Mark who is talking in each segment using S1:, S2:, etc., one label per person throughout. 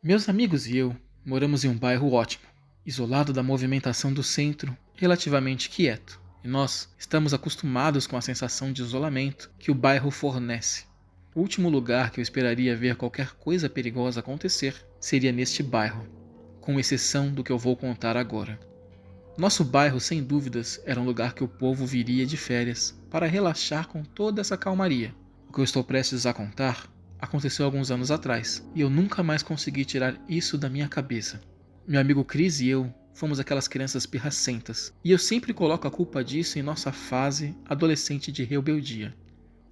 S1: Meus amigos e eu moramos em um bairro ótimo, isolado da movimentação do centro, relativamente quieto, e nós estamos acostumados com a sensação de isolamento que o bairro fornece. O último lugar que eu esperaria ver qualquer coisa perigosa acontecer seria neste bairro, com exceção do que eu vou contar agora. Nosso bairro, sem dúvidas, era um lugar que o povo viria de férias para relaxar com toda essa calmaria. O que eu estou prestes a contar aconteceu alguns anos atrás, e eu nunca mais consegui tirar isso da minha cabeça. Meu amigo Chris e eu fomos aquelas crianças pirracentas, e eu sempre coloco a culpa disso em nossa fase adolescente de rebeldia.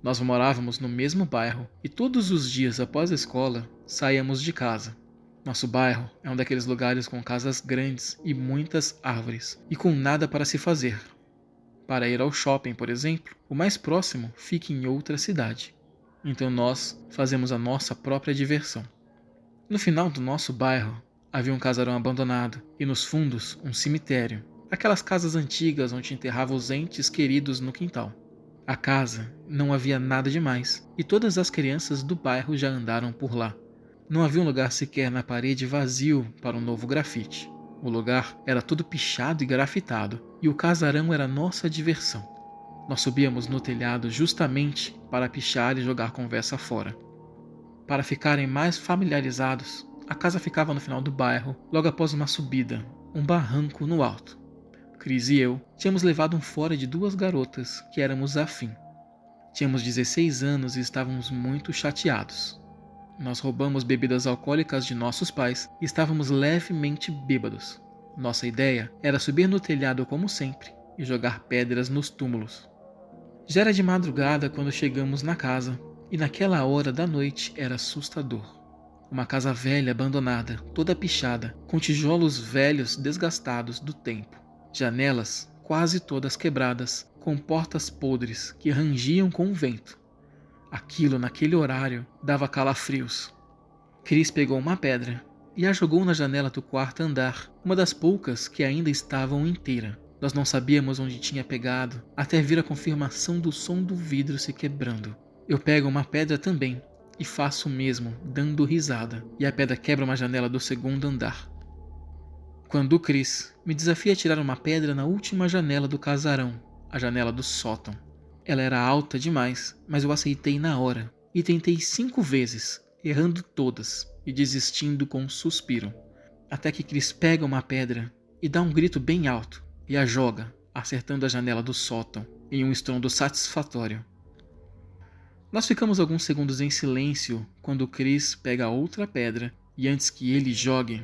S1: Nós morávamos no mesmo bairro, e todos os dias após a escola, saíamos de casa. Nosso bairro é um daqueles lugares com casas grandes e muitas árvores, e com nada para se fazer. Para ir ao shopping, por exemplo, o mais próximo fica em outra cidade. Então nós fazemos a nossa própria diversão. No final do nosso bairro havia um casarão abandonado e nos fundos um cemitério, aquelas casas antigas onde enterrava os entes queridos no quintal. A casa não havia nada demais e todas as crianças do bairro já andaram por lá. Não havia um lugar sequer na parede vazio para um novo grafite. O lugar era todo pichado e grafitado e o casarão era nossa diversão. Nós subíamos no telhado justamente para pichar e jogar conversa fora. Para ficarem mais familiarizados, a casa ficava no final do bairro, logo após uma subida, um barranco no alto. Chris e eu tínhamos levado um fora de duas garotas que éramos afim. Tínhamos 16 anos e estávamos muito chateados. Nós roubamos bebidas alcoólicas de nossos pais e estávamos levemente bêbados. Nossa ideia era subir no telhado como sempre e jogar pedras nos túmulos. Já era de madrugada quando chegamos na casa, e naquela hora da noite era assustador. Uma casa velha abandonada, toda pichada, com tijolos velhos desgastados do tempo. Janelas quase todas quebradas, com portas podres que rangiam com o vento. Aquilo, naquele horário, dava calafrios. Chris pegou uma pedra e a jogou na janela do quarto andar, uma das poucas que ainda estavam inteira. Nós não sabíamos onde tinha pegado, até vir a confirmação do som do vidro se quebrando. Eu pego uma pedra também, e faço o mesmo, dando risada, e a pedra quebra uma janela do segundo andar. Quando o Chris me desafia a tirar uma pedra na última janela do casarão, a janela do sótão. Ela era alta demais, mas eu aceitei na hora, e tentei 5 vezes, errando todas, e desistindo com um suspiro. Até que Chris pega uma pedra e dá um grito bem alto, e a joga, acertando a janela do sótão, em um estrondo satisfatório. Nós ficamos alguns segundos em silêncio quando Chris pega outra pedra e antes que ele jogue,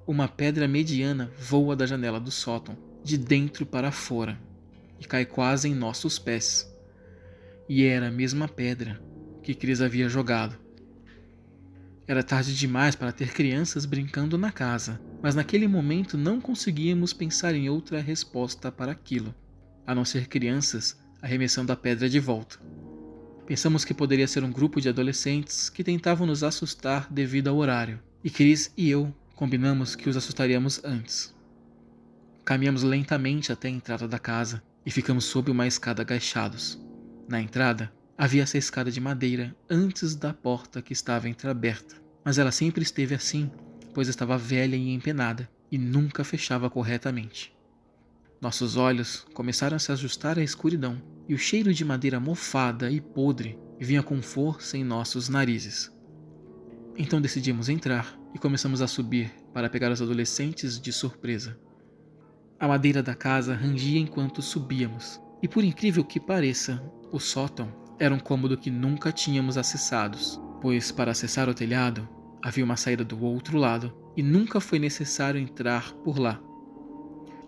S1: uma pedra mediana voa da janela do sótão, de dentro para fora, e cai quase em nossos pés. E era a mesma pedra que Chris havia jogado. Era tarde demais para ter crianças brincando na casa, mas naquele momento não conseguíamos pensar em outra resposta para aquilo, a não ser crianças arremessando a pedra de volta. Pensamos que poderia ser um grupo de adolescentes que tentavam nos assustar devido ao horário, e Chris e eu combinamos que os assustaríamos antes. Caminhamos lentamente até a entrada da casa e ficamos sob uma escada agachados. Na entrada, havia essa escada de madeira antes da porta que estava entreaberta, mas ela sempre esteve assim, pois estava velha e empenada e nunca fechava corretamente. Nossos olhos começaram a se ajustar à escuridão e o cheiro de madeira mofada e podre vinha com força em nossos narizes. Então decidimos entrar e começamos a subir para pegar os adolescentes de surpresa. A madeira da casa rangia enquanto subíamos, e por incrível que pareça, o sótão era um cômodo que nunca tínhamos acessados, pois para acessar o telhado havia uma saída do outro lado e nunca foi necessário entrar por lá.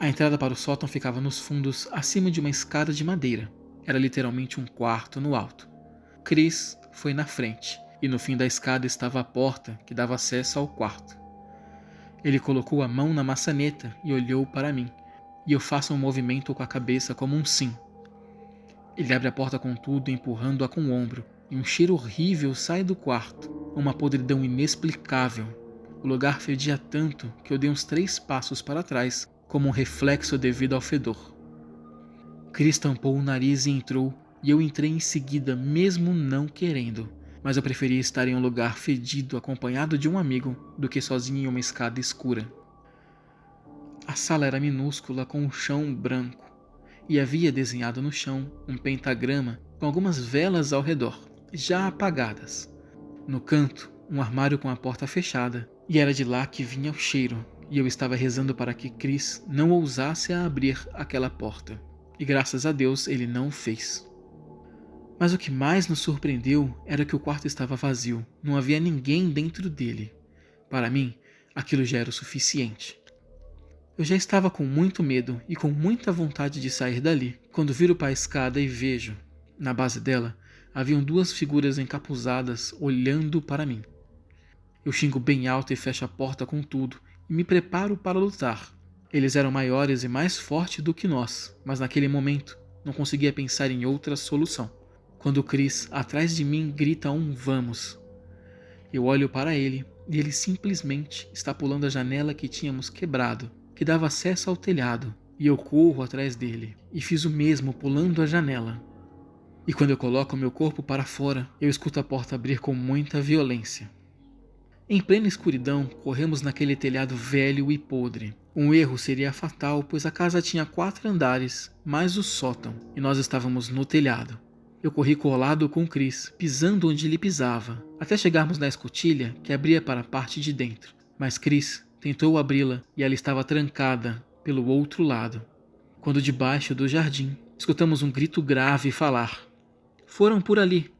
S1: A entrada para o sótão ficava nos fundos acima de uma escada de madeira. Era literalmente um quarto no alto. Chris foi na frente e no fim da escada estava a porta que dava acesso ao quarto. Ele colocou a mão na maçaneta e olhou para mim, e eu faço um movimento com a cabeça como um sim. Ele abre a porta com tudo, empurrando-a com o ombro, e um cheiro horrível sai do quarto, uma podridão inexplicável. O lugar fedia tanto que eu dei uns 3 passos para trás, como um reflexo devido ao fedor. Chris tampou o nariz e entrou, e eu entrei em seguida, mesmo não querendo. mas eu preferia estar em um lugar fedido acompanhado de um amigo do que sozinho em uma escada escura. A sala era minúscula com um chão branco e havia desenhado no chão um pentagrama com algumas velas ao redor, já apagadas. No canto, um armário com a porta fechada, e era de lá que vinha o cheiro, e eu estava rezando para que Chris não ousasse a abrir aquela porta. E graças a Deus ele não o fez. Mas o que mais nos surpreendeu era que o quarto estava vazio, não havia ninguém dentro dele. Para mim, aquilo já era o suficiente. Eu já estava com muito medo e com muita vontade de sair dali, quando viro para a escada e vejo, na base dela, haviam duas figuras encapuzadas olhando para mim. Eu xingo bem alto e fecho a porta com tudo e me preparo para lutar. Eles eram maiores e mais fortes do que nós, mas naquele momento não conseguia pensar em outra solução. Quando Chris, atrás de mim, grita um vamos. Eu olho para ele e ele simplesmente está pulando a janela que tínhamos quebrado, que dava acesso ao telhado, e eu corro atrás dele e fiz o mesmo pulando a janela. E quando eu coloco meu corpo para fora, eu escuto a porta abrir com muita violência. Em plena escuridão, corremos naquele telhado velho e podre. Um erro seria fatal, pois a casa tinha 4 andares, mais o sótão, e nós estávamos no telhado. Eu corri colado com Chris, pisando onde ele pisava, até chegarmos na escotilha que abria para a parte de dentro. Mas Chris tentou abri-la e ela estava trancada pelo outro lado. Quando debaixo do jardim, escutamos um grito grave falar. Foram por ali.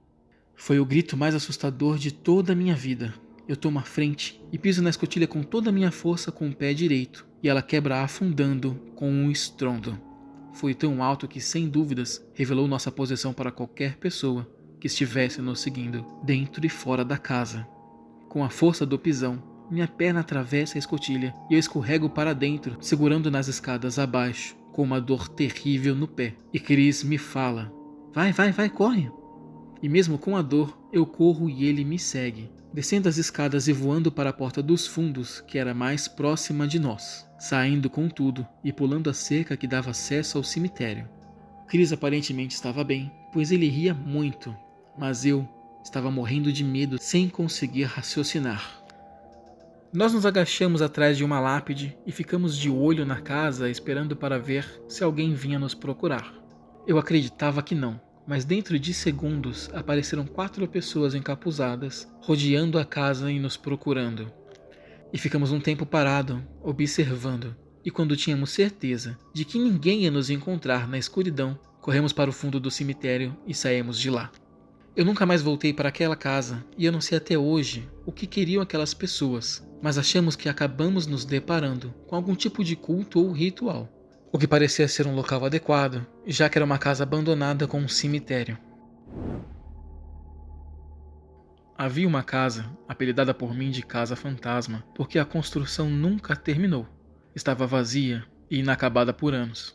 S1: Foi o grito mais assustador de toda a minha vida. Eu tomo a frente e piso na escotilha com toda a minha força com o pé direito, e ela quebra afundando com um estrondo. Foi tão alto que, sem dúvidas, revelou nossa posição para qualquer pessoa que estivesse nos seguindo, dentro e fora da casa. Com a força do pisão, minha perna atravessa a escotilha e eu escorrego para dentro, segurando nas escadas abaixo, com uma dor terrível no pé. E Chris me fala: Vai, corre! E mesmo com a dor, eu corro e ele me segue, descendo as escadas e voando para a porta dos fundos, que era mais próxima de nós, saindo com tudo e pulando a cerca que dava acesso ao cemitério. Chris aparentemente estava bem, pois ele ria muito, mas eu estava morrendo de medo sem conseguir raciocinar. Nós nos agachamos atrás de uma lápide e ficamos de olho na casa esperando para ver se alguém vinha nos procurar. Eu acreditava que não, mas dentro de segundos apareceram 4 pessoas encapuzadas, rodeando a casa e nos procurando. E ficamos um tempo parado, observando, e quando tínhamos certeza de que ninguém ia nos encontrar na escuridão, corremos para o fundo do cemitério e saímos de lá. Eu nunca mais voltei para aquela casa, e eu não sei até hoje o que queriam aquelas pessoas, mas achamos que acabamos nos deparando com algum tipo de culto ou ritual, o que parecia ser um local adequado, já que era uma casa abandonada com um cemitério. Havia uma casa, apelidada por mim de Casa Fantasma, porque a construção nunca terminou. Estava vazia e inacabada por anos.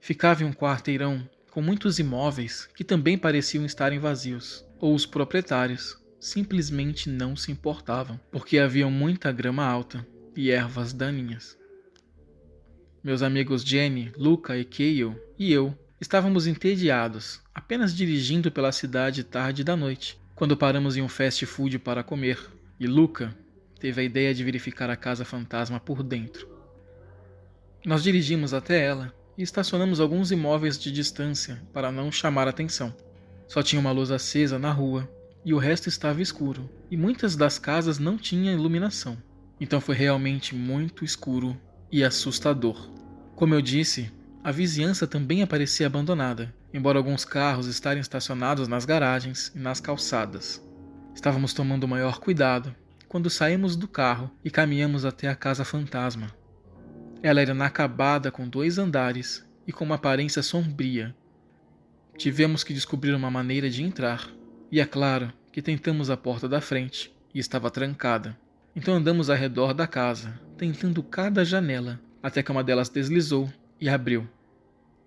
S1: Ficava em um quarteirão com muitos imóveis que também pareciam estarem vazios, ou os proprietários simplesmente não se importavam, porque havia muita grama alta e ervas daninhas. Meus amigos Jenny, Luca e Kale e eu estávamos entediados, apenas dirigindo pela cidade tarde da noite, quando paramos em um fast food para comer, e Luca teve a ideia de verificar a casa fantasma por dentro. Nós dirigimos até ela e estacionamos alguns imóveis de distância para não chamar atenção. Só tinha uma luz acesa na rua e o resto estava escuro, e muitas das casas não tinham iluminação. Então foi realmente muito escuro e assustador. Como eu disse, a vizinhança também parecia abandonada, embora alguns carros estarem estacionados nas garagens e nas calçadas. Estávamos tomando o maior cuidado quando saímos do carro e caminhamos até a casa fantasma. Ela era inacabada com 2 andares e com uma aparência sombria. Tivemos que descobrir uma maneira de entrar, e é claro que tentamos a porta da frente e estava trancada. Então andamos ao redor da casa, tentando cada janela, até que uma delas deslizou e abriu.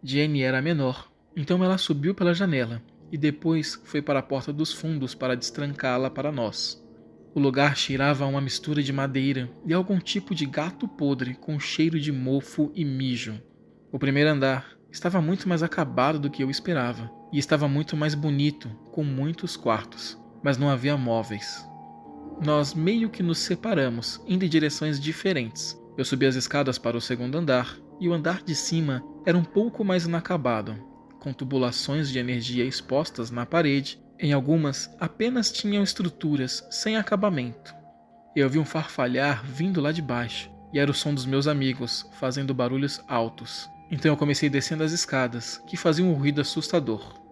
S1: Jenny era menor, então ela subiu pela janela e depois foi para a porta dos fundos para destrancá-la para nós. O lugar cheirava a uma mistura de madeira e algum tipo de gato podre com cheiro de mofo e mijo. O primeiro andar estava muito mais acabado do que eu esperava e estava muito mais bonito, com muitos quartos. mas não havia móveis. Nós meio que nos separamos, indo em direções diferentes. Eu subi as escadas para o segundo andar, e o andar de cima era um pouco mais inacabado, com tubulações de energia expostas na parede. Em algumas, apenas tinham estruturas sem acabamento. Eu vi um farfalhar vindo lá de baixo, e era o som dos meus amigos, fazendo barulhos altos. Então eu comecei descendo as escadas, que faziam um ruído assustador.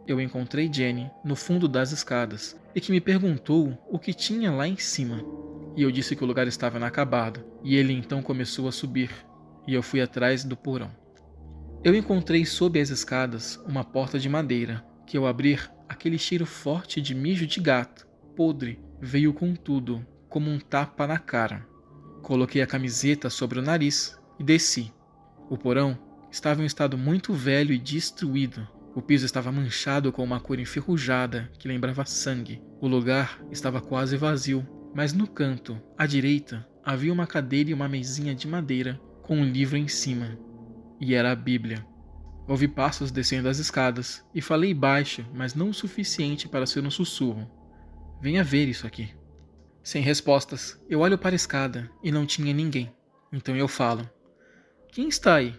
S1: Eu encontrei Jenny no fundo das escadas, e que me perguntou o que tinha lá em cima. E eu disse que o lugar estava inacabado, e ele então começou a subir, e eu fui atrás do porão. Eu encontrei sob as escadas uma porta de madeira, que ao abrir, aquele cheiro forte de mijo de gato, podre, veio com tudo, como um tapa na cara. Coloquei a camiseta sobre o nariz e desci. O porão estava em um estado muito velho e destruído. O piso estava manchado com uma cor enferrujada que lembrava sangue. O lugar estava quase vazio, mas no canto, à direita, havia uma cadeira e uma mesinha de madeira com um livro em cima. E era a Bíblia. Ouvi passos descendo as escadas e falei baixo, mas não o suficiente para ser um sussurro. Venha ver isso aqui. Sem respostas, eu olho para a escada e não tinha ninguém. Então eu falo: quem está aí?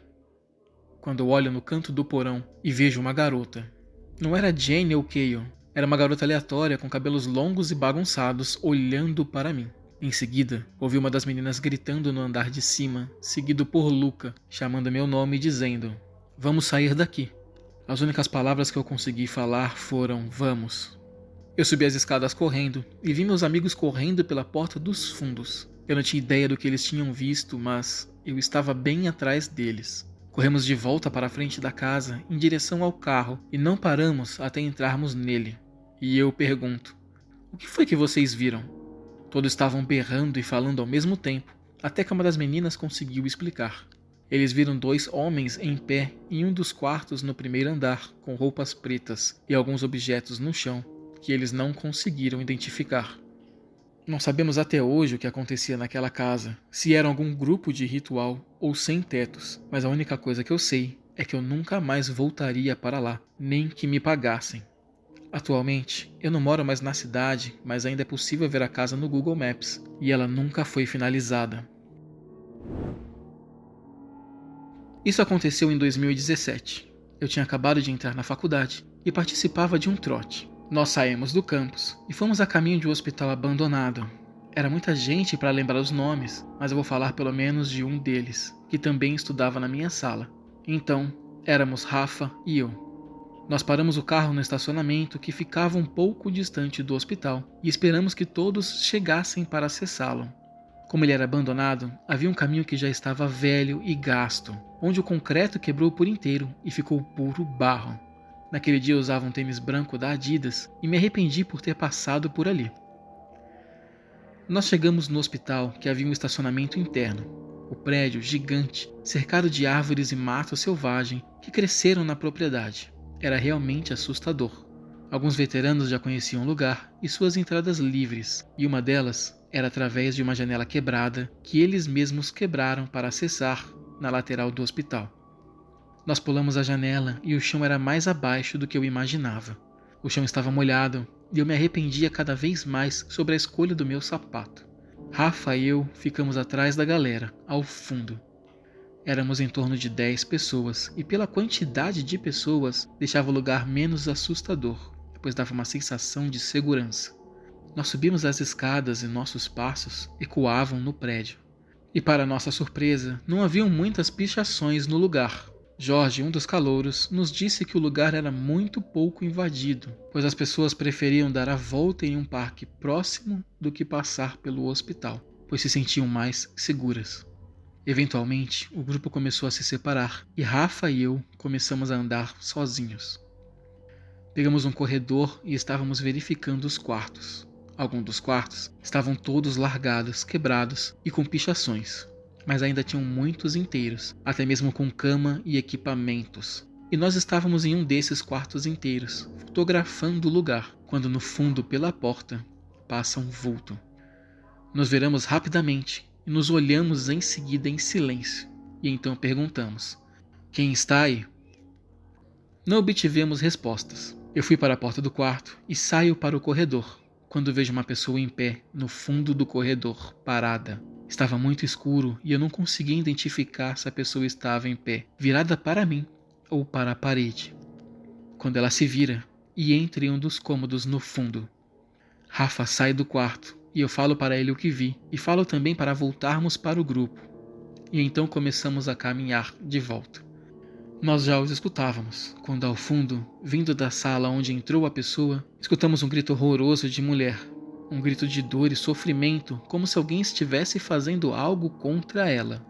S1: Quando eu olho no canto do porão e vejo uma garota. Não era Jane ou Cale, era uma garota aleatória com cabelos longos e bagunçados olhando para mim. Em seguida, ouvi uma das meninas gritando no andar de cima, seguido por Luca, chamando meu nome e dizendo: vamos sair daqui. As únicas palavras que eu consegui falar foram: vamos. Eu subi as escadas correndo e vi meus amigos correndo pela porta dos fundos. Eu não tinha ideia do que eles tinham visto, mas eu estava bem atrás deles. Corremos de volta para a frente da casa, em direção ao carro, e não paramos até entrarmos nele. E eu pergunto: o que foi que vocês viram? Todos estavam berrando e falando ao mesmo tempo, até que uma das meninas conseguiu explicar. Eles viram 2 homens em pé em um dos quartos no primeiro andar, com roupas pretas e alguns objetos no chão, que eles não conseguiram identificar. Não sabemos até hoje o que acontecia naquela casa, se era algum grupo de ritual ou sem tetos, mas a única coisa que eu sei é que eu nunca mais voltaria para lá, nem que me pagassem. Atualmente, eu não moro mais na cidade, mas ainda é possível ver a casa no Google Maps, e ela nunca foi finalizada. Isso aconteceu em 2017. Eu tinha acabado de entrar na faculdade e participava de um trote. Nós saímos do campus e fomos a caminho de um hospital abandonado. Era muita gente para lembrar os nomes, mas eu vou falar pelo menos de um deles, que também estudava na minha sala. Então, éramos Rafa e eu. Nós paramos o carro no estacionamento que ficava um pouco distante do hospital e esperamos que todos chegassem para acessá-lo. Como ele era abandonado, havia um caminho que já estava velho e gasto, onde o concreto quebrou por inteiro e ficou puro barro. Naquele dia eu usava um tênis branco da Adidas e me arrependi por ter passado por ali. Nós chegamos no hospital, que havia um estacionamento interno. O prédio, gigante, cercado de árvores e mato selvagem que cresceram na propriedade. Era realmente assustador. Alguns veteranos já conheciam o lugar e suas entradas livres, e uma delas era através de uma janela quebrada que eles mesmos quebraram para acessar na lateral do hospital. Nós pulamos a janela e o chão era mais abaixo do que eu imaginava. O chão estava molhado e eu me arrependia cada vez mais sobre a escolha do meu sapato. Rafa e eu ficamos atrás da galera, ao fundo. Éramos em torno de 10 pessoas e pela quantidade de pessoas deixava o lugar menos assustador, pois dava uma sensação de segurança. Nós subimos as escadas e nossos passos ecoavam no prédio. E para nossa surpresa, não haviam muitas pichações no lugar. Jorge, um dos calouros, nos disse que o lugar era muito pouco invadido, pois as pessoas preferiam dar a volta em um parque próximo do que passar pelo hospital, pois se sentiam mais seguras. Eventualmente, o grupo começou a se separar e Rafa e eu começamos a andar sozinhos. Pegamos um corredor e estávamos verificando os quartos. Alguns dos quartos estavam todos largados, quebrados e com pichações. Mas ainda tinham muitos inteiros, até mesmo com cama e equipamentos. E nós estávamos em um desses quartos inteiros, fotografando o lugar, quando no fundo, pela porta, passa um vulto. Nos viramos rapidamente e nos olhamos em seguida em silêncio, e então perguntamos: quem está aí? Não obtivemos respostas. Eu fui para a porta do quarto e saio para o corredor, quando vejo uma pessoa em pé no fundo do corredor, parada. Estava muito escuro e eu não conseguia identificar se a pessoa estava em pé, virada para mim ou para a parede. Quando ela se vira e entra em um dos cômodos no fundo, Rafa sai do quarto e eu falo para ele o que vi e falo também para voltarmos para o grupo. E então começamos a caminhar de volta. Nós já os escutávamos, quando ao fundo, vindo da sala onde entrou a pessoa, escutamos um grito horroroso de mulher. Um grito de dor e sofrimento, como se alguém estivesse fazendo algo contra ela.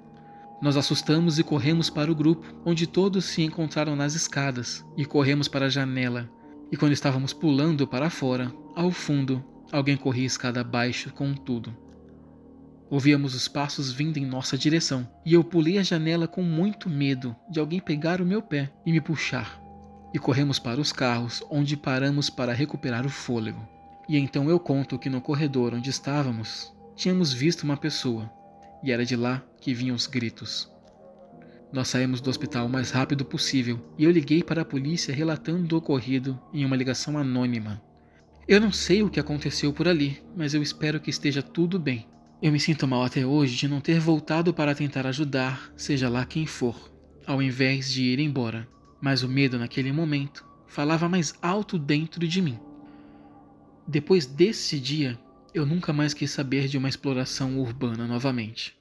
S1: Nós assustamos e corremos para o grupo, onde todos se encontraram nas escadas, e corremos para a janela. E quando estávamos pulando para fora, ao fundo, alguém corria escada abaixo com tudo. Ouvíamos os passos vindo em nossa direção, e eu pulei a janela com muito medo de alguém pegar o meu pé e me puxar. E corremos para os carros, onde paramos para recuperar o fôlego. E então eu conto que no corredor onde estávamos, tínhamos visto uma pessoa, e era de lá que vinham os gritos. Nós saímos do hospital o mais rápido possível, e eu liguei para a polícia relatando o ocorrido em uma ligação anônima. Eu não sei o que aconteceu por ali, mas eu espero que esteja tudo bem. Eu me sinto mal até hoje de não ter voltado para tentar ajudar, seja lá quem for, ao invés de ir embora. Mas o medo naquele momento falava mais alto dentro de mim. Depois desse dia, eu nunca mais quis saber de uma exploração urbana novamente.